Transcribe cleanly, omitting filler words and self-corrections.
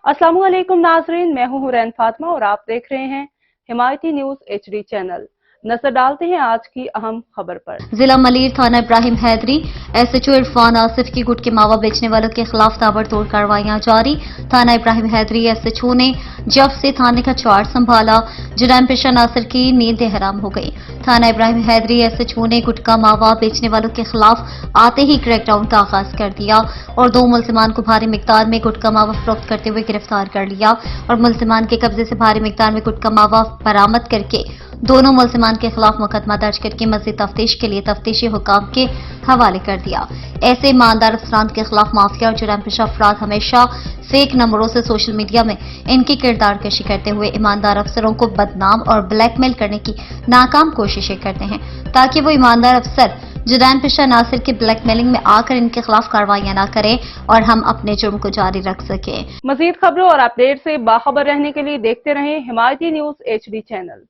अस्सलाम वालेकुम नाजरीन, मैं हूं हुरैन फातिमा और आप देख रहे हैं हिमायती न्यूज HD चैनल। नजर डालते हैं आज की अहम खबर पर। जिला मलीर थाना इब्राहिम हैदरी SHO इरफान आसिफ की गुटके मावा बेचने वालों के खिलाफ ताबड़तोड़ कार्रवाइयां जारी। थाना इब्राहिम हैदरी SHO ने जब से थाने का चार्ज संभाला, जुर्म पेशा नासिर की नींद हराम हो गई। थाना इब्राहिम हैदरी SHO ने गुटका मावा बेचने वालों के खिलाफ आते ही क्रैकडाउन का आगाज कर दिया और 2 मुल्जिमान को भारी मिकदार में गुटका मावा फरोख्त करते हुए गिरफ्तार कर लिया और मुल्जिमान के कब्जे से भारी मिकदार में गुटका मावा बरामद करके दोनों मुल्जिमान के खिलाफ मुकदमा दर्ज करके मज़ीद तफ्तीश के लिए तफ्तीशी हुकाम के हवाले कर दिया। ऐसे ईमानदार अफसरान के खिलाफ माफिया और जुर्म पेशा अफराद हमेशा फेक नंबरों से सोशल मीडिया में इनकी किरदार कशी करते हुए ईमानदार अफसरों को बदनाम और ब्लैकमेल करने की नाकाम कोशिशें करते हैं ताकि वो ईमानदार अफसर जुर्म पेशा नासिर की ब्लैकमेलिंग में आकर इनके खिलाफ कार्रवाइयां न करें और हम अपने जुर्म को जारी रख सकें। मजीद खबरों और अपडेट से बाखबर रहने के लिए देखते रहें हिमायती न्यूज HD चैनल।